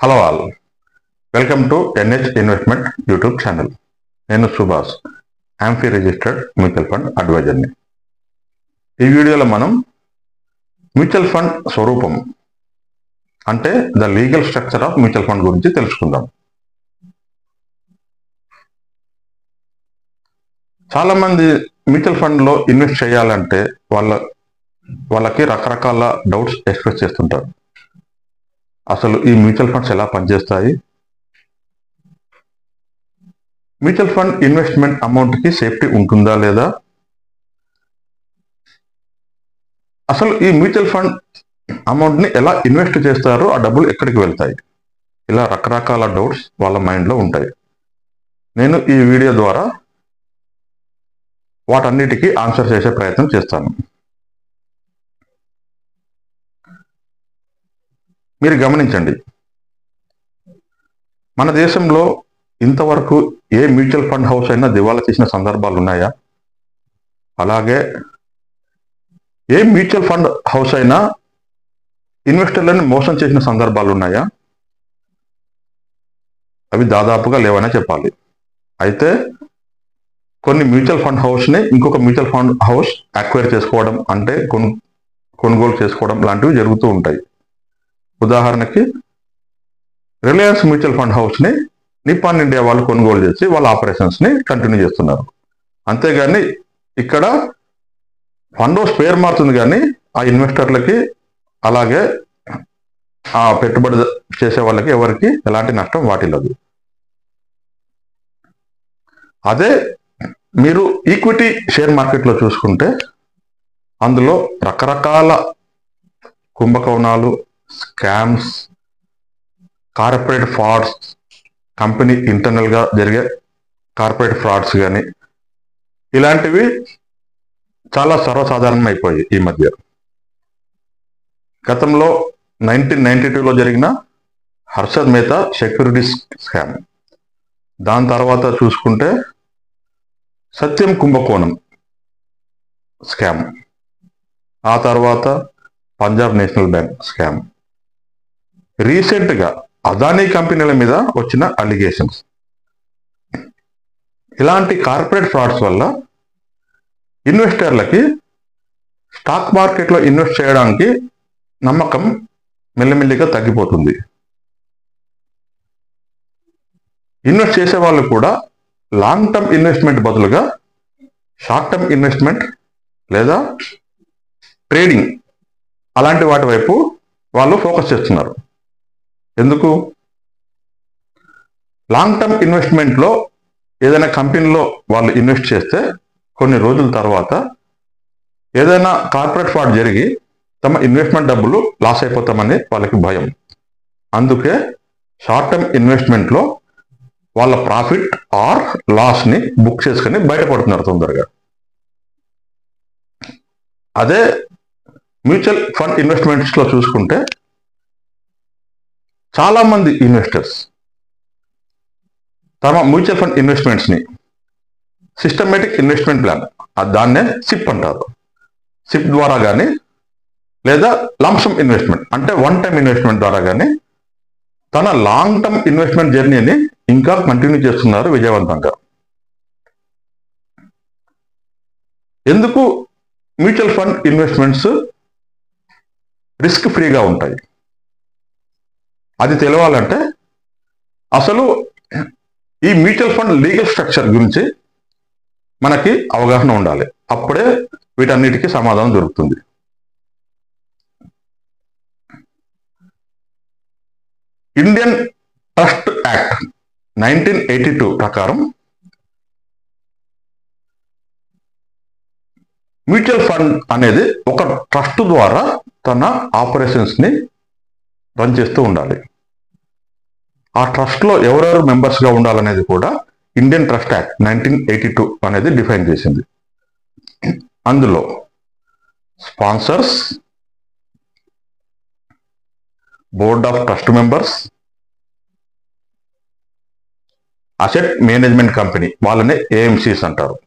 Hello all, welcome to NH investment YouTube channel. నేను Subhash, AMFI registered mutual fund అడ్వైజర్ని. ఈ వీడియోలో మనం మ్యూచువల్ ఫండ్ స్వరూపం అంటే the legal structure of mutual fund గురించి తెలుసుకుందాం. చాలా మంది మ్యూచువల్ ఫండ్లో ఇన్వెస్ట్ చేయాలంటే వాళ్ళకి రకరకాల డౌట్స్ ఎక్స్ప్రెస్ చేస్తుంటారు. అసలు ఈ మ్యూచువల్ ఫండ్స్ ఎలా పనిచేస్తాయి, మ్యూచువల్ ఫండ్ ఇన్వెస్ట్మెంట్ అమౌంట్కి సేఫ్టీ ఉంటుందా లేదా, అసలు ఈ మ్యూచువల్ ఫండ్ అమౌంట్ని ఎలా ఇన్వెస్ట్ చేస్తారో ఆ డబ్బులు ఎక్కడికి వెళ్తాయి, ఇలా రకరకాల డౌట్స్ వాళ్ళ మైండ్లో ఉంటాయి. నేను ఈ వీడియో ద్వారా వాటన్నిటికీ ఆన్సర్ చేసే ప్రయత్నం చేస్తాను. మీరు గమనించండి, మన దేశంలో ఇంతవరకు ఏ మ్యూచువల్ ఫండ్ హౌస్ అయినా దివాలా తీసిన సందర్భాలు ఉన్నాయా? అలాగే ఏ మ్యూచువల్ ఫండ్ హౌస్ అయినా ఇన్వెస్టర్లను మోసం చేసిన సందర్భాలు ఉన్నాయా? అవి దాదాపుగా లేవనే చెప్పాలి. అయితే కొన్ని మ్యూచువల్ ఫండ్ హౌస్ని ఇంకొక మ్యూచువల్ ఫండ్ హౌస్ అక్వైర్ చేసుకోవడం అంటే కొనుగోలు చేసుకోవడం లాంటివి జరుగుతూ ఉంటాయి. ఉదాహరణకి రిలయన్స్ మ్యూచువల్ ఫండ్ హౌస్ని నిప్పాన్ ఇండియా వాళ్ళు కొనుగోలు చేసి వాళ్ళ ఆపరేషన్స్ని కంటిన్యూ చేస్తున్నారు. అంతేగాని ఇక్కడ ఫండ్ హౌస్ పేరు మారుతుంది, కానీ ఆ ఇన్వెస్టర్లకి అలాగే ఆ పెట్టుబడి చేసే వాళ్ళకి ఎవరికి ఎలాంటి నష్టం వాటిల్లదు. అదే మీరు ఈక్విటీ షేర్ మార్కెట్లో చూసుకుంటే అందులో రకరకాల కుంభకోణాలు, స్కామ్స్, కార్పొరేట్ ఫ్రాడ్స్, కంపెనీ ఇంటర్నల్గా జరిగే కార్పొరేట్ ఫ్రాడ్స్ కానీ ఇలాంటివి చాలా సర్వసాధారణం అయిపోయాయి ఈ మధ్య. గతంలో 1992లో జరిగిన హర్షద్ మేహతా సెక్యూరిటీస్ స్కామ్, దాని తర్వాత చూసుకుంటే సత్యం కుంభకోణం స్కామ్, ఆ తర్వాత పంజాబ్ నేషనల్ బ్యాంక్ స్కామ్, రీసెంట్గా అదానీ కంపెనీల మీద వచ్చిన అలిగేషన్స్. ఇలాంటి కార్పొరేట్ ఫ్రాడ్స్ వల్ల ఇన్వెస్టర్లకి స్టాక్ మార్కెట్లో ఇన్వెస్ట్ చేయడానికి నమ్మకం మెల్లిమెల్లిగా తగ్గిపోతుంది. ఇన్వెస్ట్ చేసే వాళ్ళు కూడా లాంగ్ టర్మ్ ఇన్వెస్ట్మెంట్ బదులుగా షార్ట్ టర్మ్ ఇన్వెస్ట్మెంట్ లేదా ట్రేడింగ్ అలాంటి వాటి వైపు వాళ్ళు ఫోకస్ చేస్తున్నారు. ఎందుకు? లాంగ్ టర్మ్ ఇన్వెస్ట్మెంట్లో ఏదైనా కంపెనీలో వాళ్ళు ఇన్వెస్ట్ చేస్తే కొన్ని రోజుల తర్వాత ఏదైనా కార్పొరేట్ ఫ్రాడ్ జరిగి తమ ఇన్వెస్ట్మెంట్ డబ్బులు లాస్ అయిపోతామని వాళ్ళకి భయం. అందుకే షార్ట్ టర్మ్ ఇన్వెస్ట్మెంట్లో వాళ్ళ ప్రాఫిట్ ఆర్ లాస్ని బుక్ చేసుకుని బయటపడుతున్నారు తొందరగా. అదే మ్యూచువల్ ఫండ్ ఇన్వెస్ట్మెంట్స్లో చూసుకుంటే చాలామంది ఇన్వెస్టర్స్ తమ మ్యూచువల్ ఫండ్ ఇన్వెస్ట్మెంట్స్ని సిస్టమేటిక్ ఇన్వెస్ట్మెంట్ ప్లాన్, దాన్నే సిప్ అంటారు, సిప్ ద్వారా కానీ లేదా లంసమ్ ఇన్వెస్ట్మెంట్ అంటే వన్ టైం ఇన్వెస్ట్మెంట్ ద్వారా కానీ తన లాంగ్ టర్మ్ ఇన్వెస్ట్మెంట్ జర్నీని ఇంకా కంటిన్యూ చేస్తున్నారు విజయవంతంగా. ఎందుకు మ్యూచువల్ ఫండ్ ఇన్వెస్ట్మెంట్స్ రిస్క్ ఫ్రీగా ఉంటాయి? అది తెలవాలంటే అసలు ఈ మ్యూచువల్ ఫండ్ లీగల్ స్ట్రక్చర్ గురించి మనకి అవగాహన ఉండాలి. అప్పుడే వీటన్నిటికీ సమాధానం దొరుకుతుంది. ఇండియన్ ట్రస్ట్ యాక్ట్ 1982 ప్రకారం మ్యూచువల్ ఫండ్ అనేది ఒక ట్రస్ట్ ద్వారా తన ఆపరేషన్స్ని రన్ చేస్తూ ఉండాలి. ఆ ట్రస్ట్లో ఎవరెవరు మెంబర్స్గా ఉండాలనేది కూడా ఇండియన్ ట్రస్ట్ యాక్ట్ 1982 అనేది డిఫైన్ చేసింది. అందులో sponsors, board of trust members, asset management company వాళ్ళనే ఏఎంసీస్ అంటారు,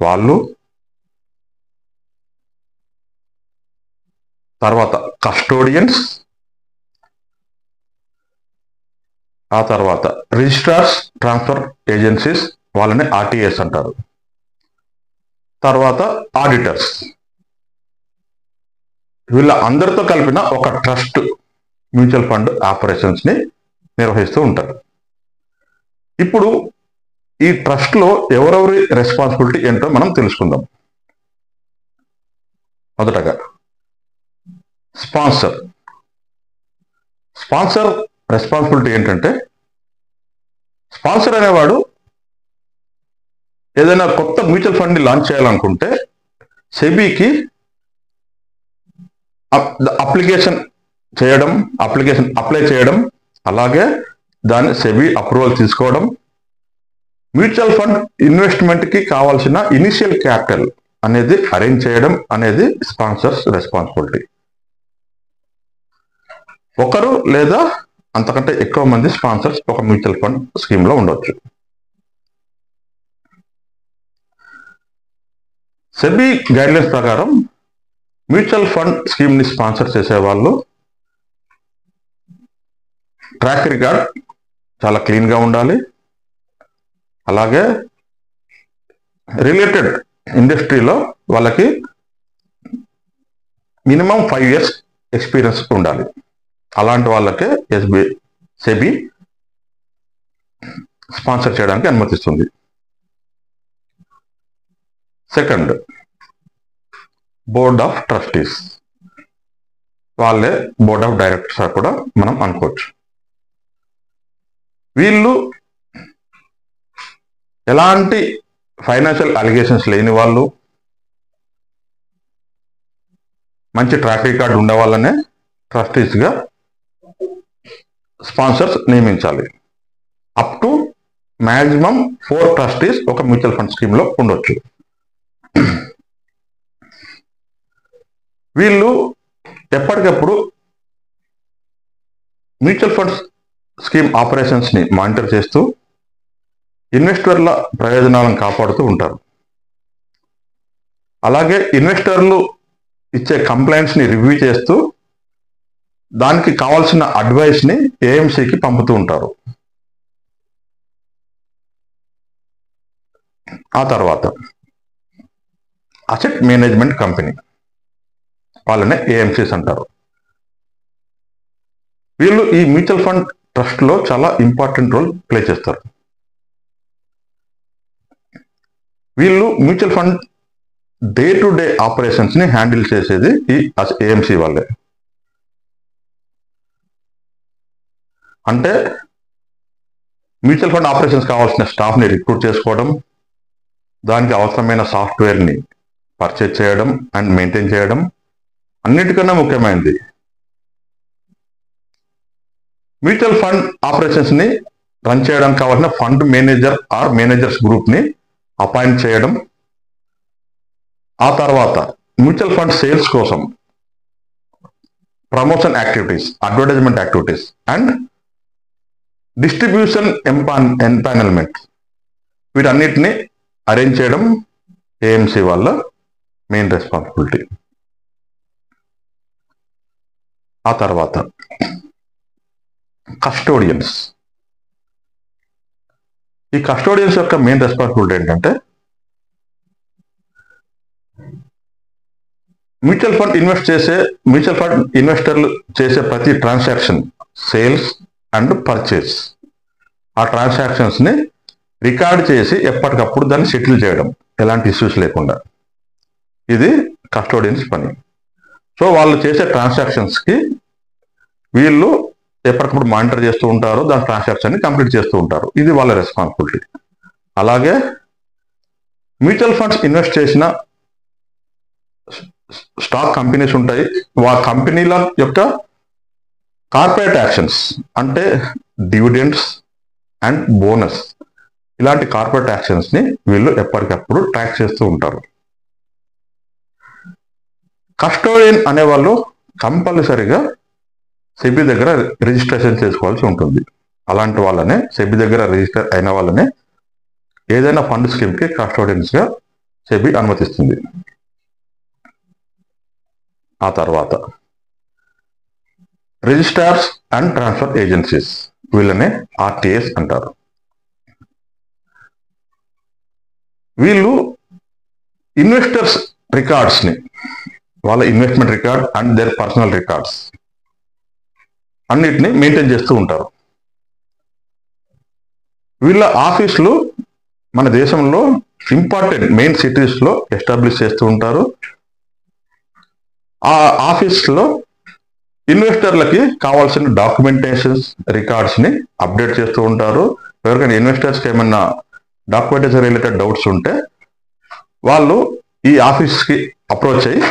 వాళ్ళు, తర్వాత కస్టోడియన్స్, ఆ తర్వాత రిజిస్ట్రార్స్ ట్రాన్స్ఫర్ ఏజెన్సీస్, వాళ్ళని ఆర్టీఎస్ అంటారు. తర్వాత ఆడిటర్స్, వీళ్ళ అందరితో కలిపిన ఒక ట్రస్ట్ మ్యూచువల్ ఫండ్ ఆపరేషన్స్ ని నిర్వహిస్తూ ఉంటారు. ఇప్పుడు ఈ ట్రస్ట్ లో ఎవరెవరి రెస్పాన్సిబిలిటీ ఏంటో మనం తెలుసుకుందాం. మొదటగా స్పాన్సర్. స్పాన్సర్ రెస్పాన్సిబిలిటీ ఏంటంటే, స్పాన్సర్ అనేవాడు ఏదైనా కొత్త మ్యూచువల్ ఫండ్ ని లాంచ్ చేయాలనుకుంటే సెబీకి అప్లికేషన్ అప్లై చేయడం, అలాగే దాన్ని సెబీ అప్రూవల్ తీసుకోవడం, మ్యూచువల్ ఫండ్ ఇన్వెస్ట్మెంట్ కి కావాల్సిన ఇనిషియల్ క్యాపిటల్ అనేది అరేంజ్ చేయడం అనేది స్పాన్సర్స్ రెస్పాన్సిబిలిటీ. ఒకరు లేదా అంతకంటే ఎక్కువ మంది స్పాన్సర్స్ ఒక మ్యూచువల్ ఫండ్ స్కీమ్ లో ఉండొచ్చు. సెబీ గైడ్లైన్స్ ప్రకారం మ్యూచువల్ ఫండ్ స్కీమ్ ని స్పాన్సర్ చేసే వాళ్ళు ట్రాక్ రికార్డ్ చాలా క్లీన్ గా ఉండాలి, అలాగే రిలేటెడ్ ఇండస్ట్రీలో వాళ్ళకి మినిమం 5 years ఎక్స్పీరియన్స్ ఉండాలి. అలాంటి వాళ్ళకే సెబీ స్పాన్సర్ చేయడానికి అనుమతిస్తుంది. సెకండ్, బోర్డ్ ఆఫ్ ట్రస్టీస్, వాళ్ళే బోర్డ్ ఆఫ్ డైరెక్టర్స్ కూడా మనం అనుకోవచ్చు. వీళ్ళు ఎలాంటి ఫైనాన్షియల్ అలిగేషన్స్ లేని వాళ్ళు, మంచి ట్రాక్ రికార్డ్ ఉండే వాళ్ళనే ట్రస్టీస్ గా స్పాన్సర్స్ నియమించాలి. అప్ టు మాక్సిమం 4 ట్రస్టీస్ ఒక మ్యూచువల్ ఫండ్ స్కీమ్ లో ఉండొచ్చు. వీళ్ళు ఎప్పటికప్పుడు మ్యూచువల్ ఫండ్స్ స్కీమ్ ఆపరేషన్స్ ని మానిటర్ చేస్తూ ఇన్వెస్టర్ల ప్రయోజనాలను కాపాడుతూ ఉంటారు. అలాగే ఇన్వెస్టర్లు ఇచ్చే కంప్లైంట్స్ ని రివ్యూ చేస్తూ దానికి కావాల్సిన అడ్వైస్ ని ఏఎంసీకి పంపుతూ ఉంటారు. ఆ తర్వాత అసెట్ మేనేజ్మెంట్ కంపెనీ, వాళ్ళనే ఏఎంసీస్ అంటారు. వీళ్ళు ఈ మ్యూచువల్ ఫండ్ ట్రస్ట్ లో చాలా ఇంపార్టెంట్ రోల్ ప్లే చేస్తారు. వీళ్ళు mutual fund day to day operations ని హ్యాండిల్ చేసేది ఈ ఏఎంసీ వాళ్ళే. అంటే మ్యూచువల్ ఫండ్ ఆపరేషన్స్ కావాల్సిన స్టాఫ్ ని రిక్రూట్ చేసుకోవడం, దానికి అవసరమైన సాఫ్ట్వేర్ ని పర్చేజ్ చేయడం అండ్ మెయింటైన్ చేయడం, అన్నిటికన్నా ముఖ్యమైనది మ్యూచువల్ ఫండ్ ఆపరేషన్స్ ని రన్ చేయడానికి కావాల్సిన fund manager or managers group ని అపాయింట్ చేయడం, ఆ తర్వాత మ్యూచువల్ ఫండ్ సేల్స్ కోసం promotion activities, advertisement activities and distribution empanelment, వీటన్నిటిని అరేంజ్ చేయడం ఏఎంసీ వాళ్ళ మెయిన్ రెస్పాన్సిబిలిటీ. ఆ తర్వాత కస్టోడియన్స్. ఈ కస్టోడియన్స్ యొక్క మెయిన్ రెస్పాన్సిబిలిటీ ఏంటంటే, మ్యూచువల్ ఫండ్ ఇన్వెస్టర్లు చేసే ప్రతి ట్రాన్సాక్షన్, సేల్స్ అండ్ పర్చేస్, ఆ ట్రాన్సాక్షన్స్ ని రికార్డ్ చేసి ఎప్పటికప్పుడు దాన్ని సెటిల్ చేయడం ఎలాంటి ఇష్యూస్ లేకుండా, ఇది కస్టోడియన్స్ పని. సో వాళ్ళు చేసే ట్రాన్సాక్షన్స్ కి వీళ్ళు ఎప్పటికప్పుడు మానిటర్ చేస్తూ ఉంటారు, దాని ట్రాన్సాక్షన్ ని కంప్లీట్ చేస్తూ ఉంటారు, ఇది వాళ్ళ రెస్పాన్సిబిలిటీ. అలాగే మ్యూచువల్ ఫండ్స్ ఇన్వెస్ట్ చేసిన స్టాక్ కంపెనీస్ ఉంటాయి, ఆ కంపెనీల యొక్క కార్పొరేట్ యాక్షన్స్ అంటే డివిడెండ్స్ అండ్ బోనస్, ఇలాంటి కార్పొరేట్ యాక్షన్స్ ని వీళ్ళు ఎప్పటికప్పుడు ట్రాక్ చేస్తూ ఉంటారు. కస్టోడియన్ అనేవాళ్ళు కంపల్సరిగా సెబీ దగ్గర రిజిస్ట్రేషన్ చేసుకోవాల్సి ఉంటుంది. అలాంటి వాళ్ళనే, సెబీ దగ్గర రిజిస్టర్ అయిన వాళ్ళనే ఏదైనా ఫండ్ స్కీమ్ కి కస్టోడియన్స్ గా సెబీ అనుమతిస్తుంది. ఆ తర్వాత రిజిస్ట్రార్స్ అండ్ ట్రాన్స్ఫర్ ఏజెన్సీస్, వీళ్ళనే ఆర్టీఎస్ అంటారు. వీళ్ళు ఇన్వెస్టర్స్ రికార్డ్స్ని, వాళ్ళ investment record and there personal records అన్నిటిని మెయింటైన్ చేస్తూ ఉంటారు. వీళ్ళ ఆఫీసులు మన దేశంలో ఇంపార్టెంట్ మెయిన్ సిటీస్లో ఎస్టాబ్లిష్ చేస్తూ ఉంటారు. ఆ ఆఫీస్లో ఇన్వెస్టర్లకి కావాల్సిన డాక్యుమెంటేషన్స్ రికార్డ్స్ని అప్డేట్ చేస్తూ ఉంటారు. ఎవరికైనా ఇన్వెస్టర్స్కి ఏమైనా డాక్యుమెంటేషన్ రిలేటెడ్ డౌట్స్ ఉంటే వాళ్ళు ఈ ఆఫీస్కి అప్రోచ్ అయ్యి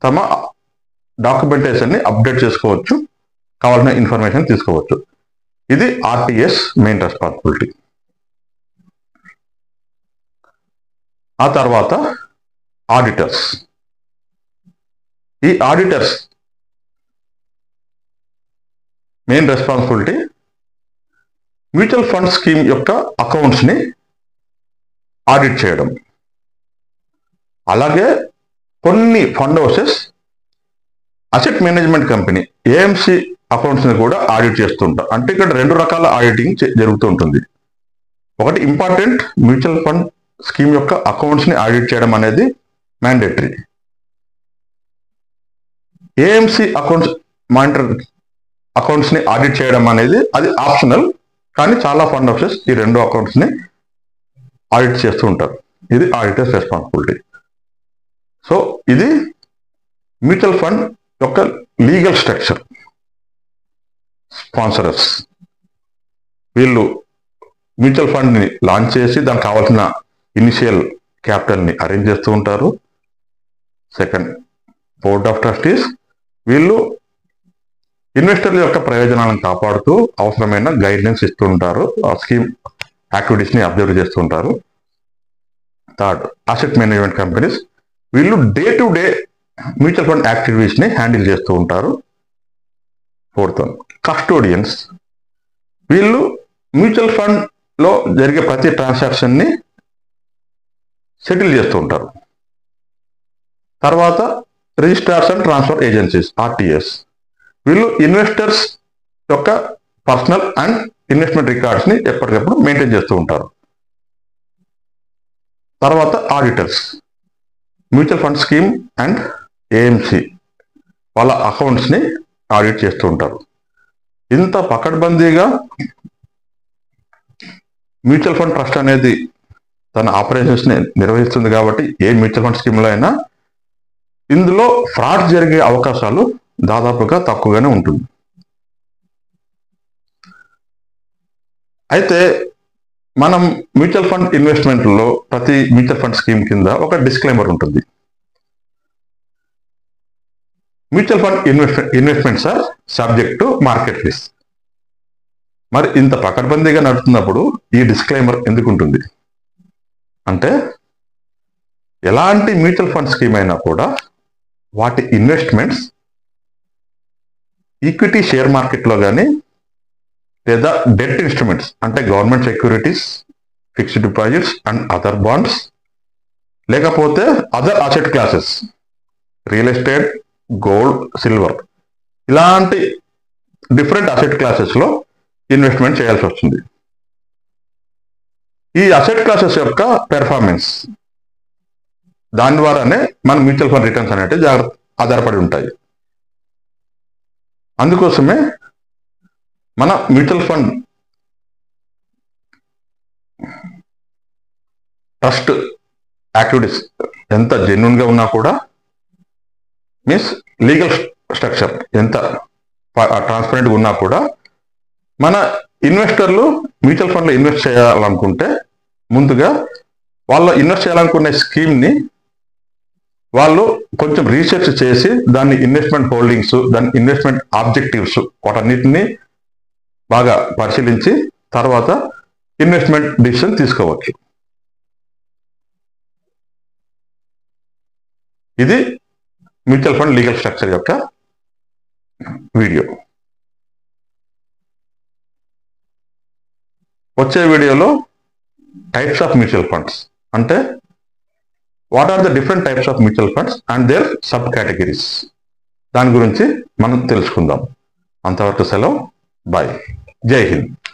తమ డాక్యుమెంటేషన్ని అప్డేట్ చేసుకోవచ్చు, కావాల్సిన ఇన్ఫర్మేషన్ తీసుకోవచ్చు. ఇది ఆర్టీఎస్ మెయిన్ రెస్పాన్సిబిలిటీ. ఆ తర్వాత ఆడిటర్స్. ఈ auditors main responsibility mutual fund scheme యొక్క అకౌంట్స్ని ఆడిట్ చేయడం. అలాగే కొన్ని fund houses asset management company AMC అకౌంట్స్ని కూడా ఆడిట్ చేస్తుంటారు. అంటే ఇక్కడ రెండు రకాల ఆడిటింగ్ జరుగుతూ ఉంటుంది. ఒకటి ఇంపార్టెంట్ మ్యూచువల్ ఫండ్ స్కీమ్ యొక్క అకౌంట్స్ని ఆడిట్ చేయడం అనేది మ్యాండేటరీ. ఏఎంసి అకౌంట్స్ మానిటర్ అకౌంట్స్ని ఆడిట్ చేయడం అనేది అది ఆప్షనల్. కానీ చాలా ఫండ్ హౌసెస్ ఈ రెండు అకౌంట్స్ని ఆడిట్ చేస్తూ ఉంటారు. ఇది ఆడిటర్స్ రెస్పాన్సిబిలిటీ. సో ఇది మ్యూచువల్ ఫండ్ యొక్క లీగల్ స్ట్రక్చర్. స్పాన్సరర్స్ వీళ్ళు మ్యూచువల్ ఫండ్ని లాంచ్ చేసి దానికి కావాల్సిన ఇనిషియల్ క్యాపిటల్ని అరేంజ్ చేస్తూ ఉంటారు. సెకండ్, బోర్డ్ ఆఫ్ ట్రస్టీస్ వీళ్ళు ఇన్వెస్టర్ల యొక్క ప్రయోజనాలను కాపాడుతూ అవసరమైన గైడ్లైన్స్ ఇస్తూ ఉంటారు, ఆ స్కీమ్ యాక్టివిటీస్ని అబ్జర్వ్ చేస్తూ ఉంటారు. థర్డ్, అసెట్ మేనేజ్మెంట్ కంపెనీస్ వీళ్ళు day to day mutual fund యాక్టివిటీస్ని హ్యాండిల్ చేస్తూ ఉంటారు. ఫోర్త్ వన్, కస్టోడియన్స్ వీళ్ళు మ్యూచువల్ ఫండ్లో జరిగే ప్రతి ట్రాన్సాక్షన్ని సెటిల్ చేస్తూ ఉంటారు. తర్వాత registrars and transfer agencies RTS వీళ్ళు ఇన్వెస్టర్స్ యొక్క పర్సనల్ అండ్ ఇన్వెస్ట్మెంట్ రికార్డ్స్ని ఎప్పటికప్పుడు మెయింటైన్ చేస్తూ ఉంటారు. తర్వాత auditors mutual fund scheme and AMC వాళ్ళ అకౌంట్స్ని ఆడిట్ చేస్తూ ఉంటారు. ఇంత పకడ్బందీగా మ్యూచువల్ ఫండ్ ట్రస్ట్ అనేది తన ఆపరేషన్స్ని నిర్వహిస్తుంది కాబట్టి ఏ మ్యూచువల్ ఫండ్ స్కీమ్లో అయినా ఇందులో ఫ్రాడ్ జరిగే అవకాశాలు దాదాపుగా తక్కువగానే ఉంటుంది. అయితే మనం మ్యూచువల్ ఫండ్ ఇన్వెస్ట్మెంట్లో ప్రతి మ్యూచువల్ ఫండ్ స్కీమ్ కింద ఒక డిస్క్లైమర్ ఉంటుంది. Mutual fund investments are subject to market risk. మరి ఇంత పకడ్బందీగా నడుస్తున్నప్పుడు ఈ డిస్క్లైమర్ ఎందుకు ఉంటుంది అంటే, ఎలాంటి మ్యూచువల్ ఫండ్ స్కీమ్ అయినా కూడా వాటి ఇన్వెస్ట్మెంట్స్ ఈక్విటీ షేర్ మార్కెట్లో కానీ లేదా డెట్ ఇన్స్ట్రుమెంట్స్ అంటే government securities, fixed deposits and other bonds, లేకపోతే other asset classes real estate, gold, silver ఇలాంటి డిఫరెంట్ అసెట్ క్లాసెస్లో ఇన్వెస్ట్మెంట్ చేయాల్సి వస్తుంది. ఈ అసెట్ క్లాసెస్ యొక్క పెర్ఫార్మెన్స్ దాని ద్వారానే మన మ్యూచువల్ ఫండ్ రిటర్న్స్ అనేవి ఆధారపడి ఉంటాయి. అందుకోసమే మన మ్యూచువల్ ఫండ్ ట్రస్ట్ యాక్టివిటీస్ ఎంత జెన్యున్గా ఉన్నా కూడా, మీన్స్ లీగల్ స్ట్రక్చర్ ఎంత ట్రాన్స్పరెంట్గా ఉన్నా కూడా, మన ఇన్వెస్టర్లు మ్యూచువల్ ఫండ్లో ఇన్వెస్ట్ చేయాలనుకుంటే ముందుగా వాళ్ళు ఇన్వెస్ట్ చేయాలనుకునే స్కీమ్ని వాళ్ళు కొంచెం రీసెర్చ్ చేసి దాన్ని ఇన్వెస్ట్మెంట్ హోల్డింగ్స్, దాని ఇన్వెస్ట్మెంట్ ఆబ్జెక్టివ్స్ వాటన్నిటిని బాగా పరిశీలించి తర్వాత ఇన్వెస్ట్మెంట్ డిసిషన్ తీసుకోవచ్చు. ఇది మ్యూచువల్ ఫండ్ లీగల్ స్ట్రక్చర్ యొక్క వీడియో. వచ్చే వీడియోలో టైప్స్ ఆఫ్ మ్యూచువల్ ఫండ్స్ అంటే what are the different types of mutual funds and their subcategories దాని గురించి మనం తెలుసుకుందాం. అంతవరకు సెలవు, బాయ్. జై హింద్.